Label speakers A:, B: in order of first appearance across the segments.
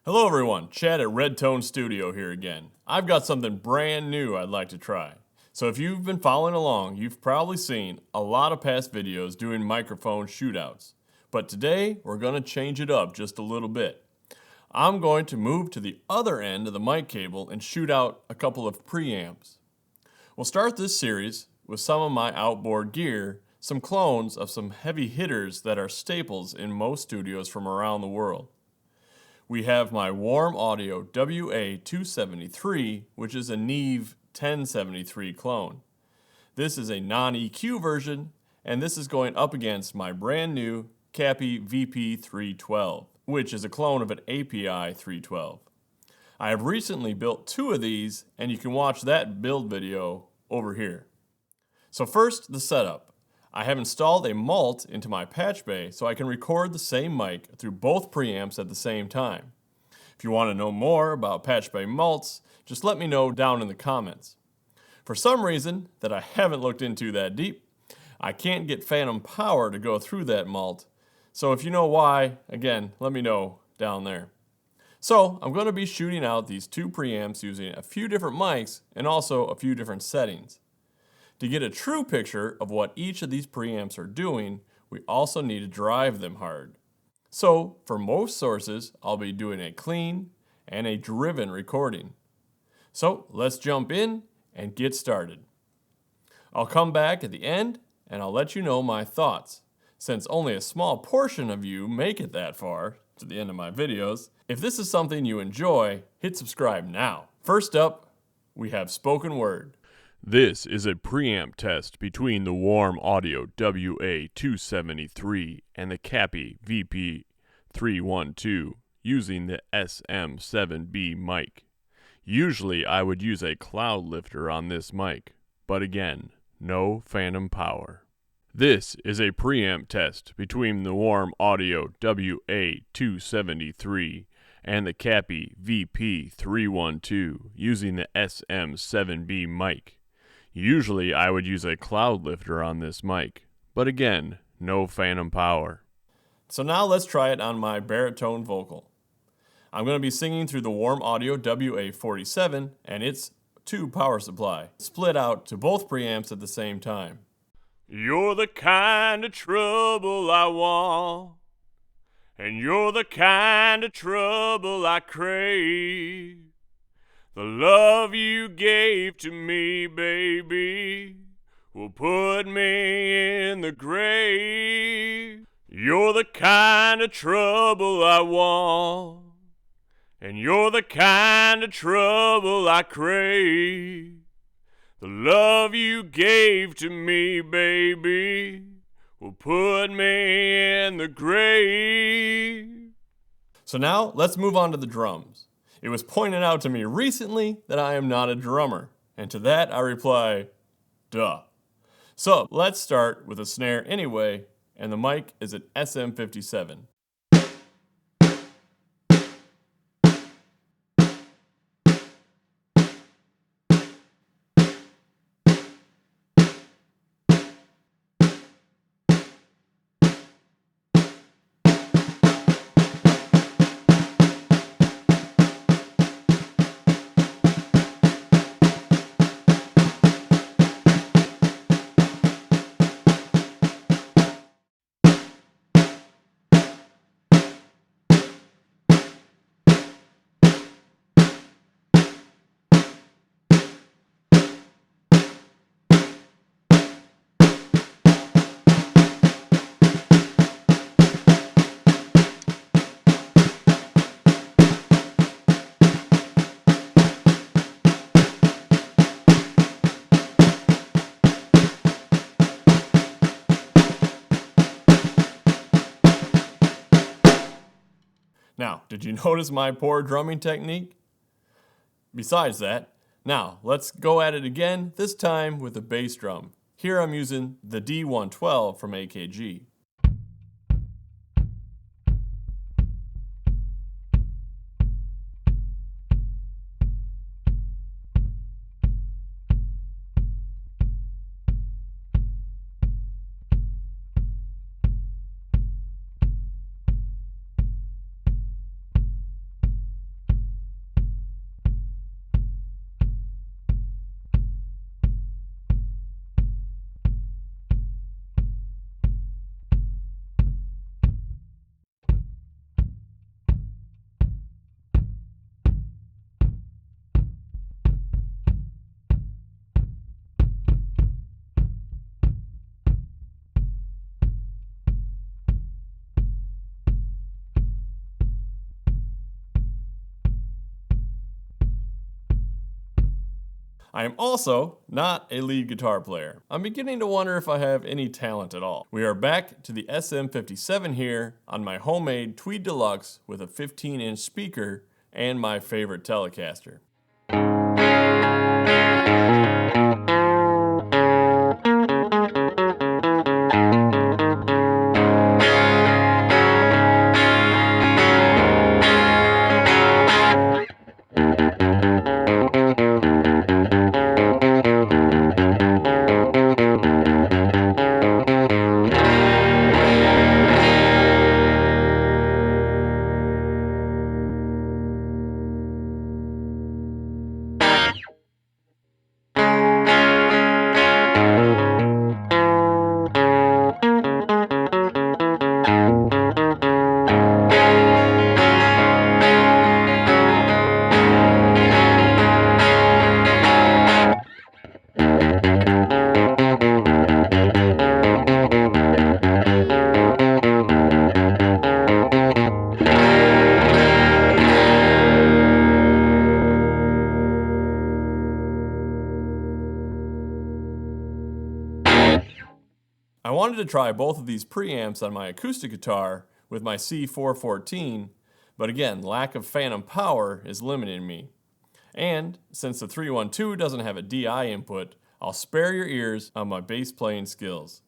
A: Hello everyone, Chad at Red Tone Studio here again. I've got something brand new I'd like to try. So if you've been following along, you've probably seen a lot of past videos doing microphone shootouts. But today, we're going to change it up just a little bit. I'm going to move to the other end of the mic cable and shoot out a couple of preamps. We'll start this series with some of my outboard gear, some clones of some heavy hitters that are staples in most studios from around the world. We have my Warm Audio WA273, which is a Neve 1073 clone. This is a non-EQ version, and this is going up against my brand new CAPI VP312, which is a clone of an API 312. I have recently built two of these, and you can watch that build video over here. So first, the setup. I have installed a mult into my patch bay so I can record the same mic through both preamps at the same time. If you want to know more about patch bay mults, just let me know down in the comments. For some reason that I haven't looked into that deep, I can't get phantom power to go through that mult. So if you know why, again, let me know down there. So I'm going to be shooting out these two preamps using a few different mics and also a few different settings. To get a true picture of what each of these preamps are doing, we also need to drive them hard. So, for most sources, I'll be doing a clean and a driven recording. So, let's jump in and get started. I'll come back at the end and I'll let you know my thoughts. Since only a small portion of you make it that far to the end of my videos, if this is something you enjoy, hit subscribe now. First up, we have spoken word.
B: This is a preamp test between the Warm Audio WA273 and the CAPI VP312 using the SM7B mic. Usually I would use a cloud lifter on this mic, but again, no phantom power. This is a preamp test between the Warm Audio WA273 and the CAPI VP312 using the SM7B mic. Usually I would use a cloud lifter on this mic, but again, no phantom power.
A: So now let's try it on my baritone vocal. I'm going to be singing through the Warm Audio WA47 and its tube power supply, split out to both preamps at the same time.
B: You're the kind of trouble I want, and you're the kind of trouble I crave. The love you gave to me, baby, will put me in the grave. You're the kind of trouble I want, and you're the kind of trouble I crave. The love you gave to me, baby, will put me in the grave.
A: So now let's move on to the drums. It was pointed out to me recently that I am not a drummer, and to that I reply, duh. So let's start with a snare anyway, and the mic is an SM57. Now, did you notice my poor drumming technique? Besides that, now let's go at it again, this time with a bass drum. Here I'm using the D112 from AKG. I am also not a lead guitar player. I'm beginning to wonder if I have any talent at all. We are back to the SM57 here on my homemade Tweed Deluxe with a 15-inch speaker and my favorite Telecaster. I wanted to try both of these preamps on my acoustic guitar with my C414, but again, lack of phantom power is limiting me. And since the 312 doesn't have a DI input, I'll spare your ears on my bass playing skills.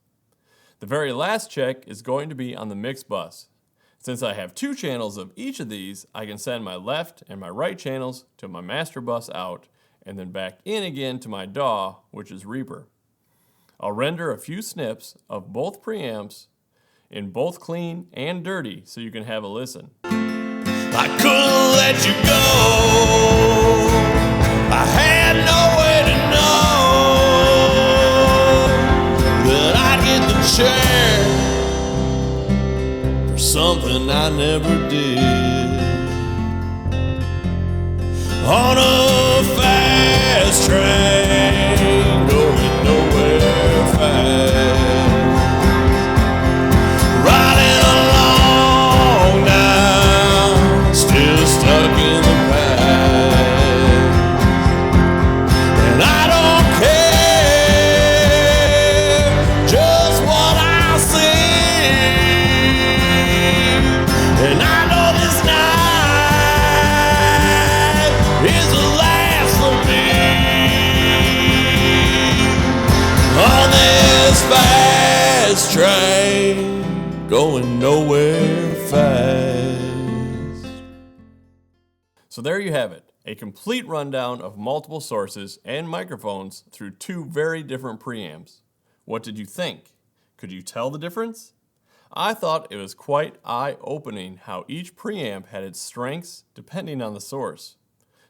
A: The very last check is going to be on the mix bus. Since I have 2 channels of each of these, I can send my left and my right channels to my master bus out, and then back in again to my DAW, which is Reaper. I'll render a few snips of both preamps in both clean and dirty so you can have a listen.
C: I couldn't let you go. I had no way to know that I'd get the chance for something I never did. On a fast train, going nowhere fast, riding along now, still stuck in the past. And I don't care just what I see, and I know this night is the last for me. On this fast train, going nowhere fast.
A: So there you have it, a complete rundown of multiple sources and microphones through 2 very different preamps. What did you think? Could you tell the difference? I thought it was quite eye-opening how each preamp had its strengths depending on the source.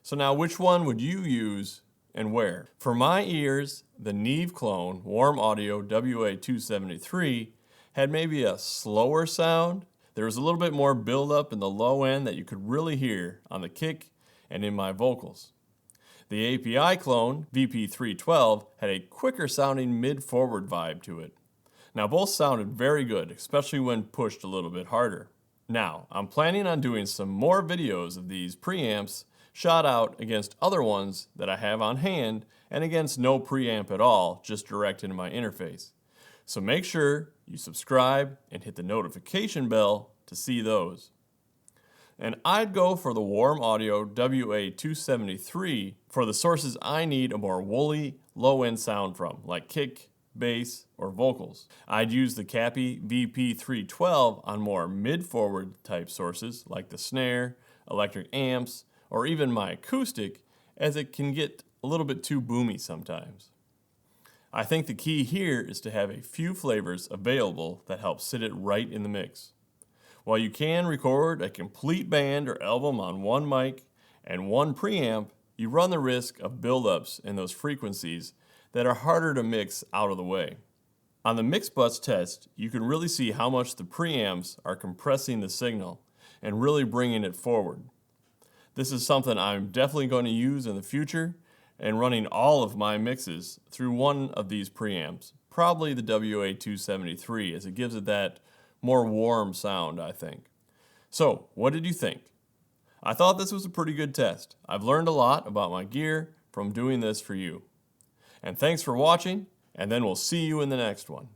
A: So now which one would you use and where? For my ears, the Neve clone Warm Audio WA273 had maybe a slower sound. There was a little bit more build-up in the low end that you could really hear on the kick and in my vocals. The API clone VP312 had a quicker sounding mid-forward vibe to it. Now both sounded very good, especially when pushed a little bit harder. Now, I'm planning on doing some more videos of these preamps shot out against other ones that I have on hand and against no preamp at all, just direct into my interface. So make sure you subscribe and hit the notification bell to see those. And I'd go for the Warm Audio WA273 for the sources I need a more woolly, low-end sound from, like kick, bass, or vocals. I'd use the CAPI VP312 on more mid-forward type sources like the snare, electric amps, or even my acoustic, as it can get a little bit too boomy sometimes. I think the key here is to have a few flavors available that help sit it right in the mix. While you can record a complete band or album on one mic and one preamp, you run the risk of buildups in those frequencies that are harder to mix out of the way. On the mix bus test, you can really see how much the preamps are compressing the signal and really bringing it forward. This is something I'm definitely going to use in the future and running all of my mixes through one of these preamps, probably the WA273, as it gives it that more warm sound, I think. So, what did you think? I thought this was a pretty good test. I've learned a lot about my gear from doing this for you. And thanks for watching, and then we'll see you in the next one.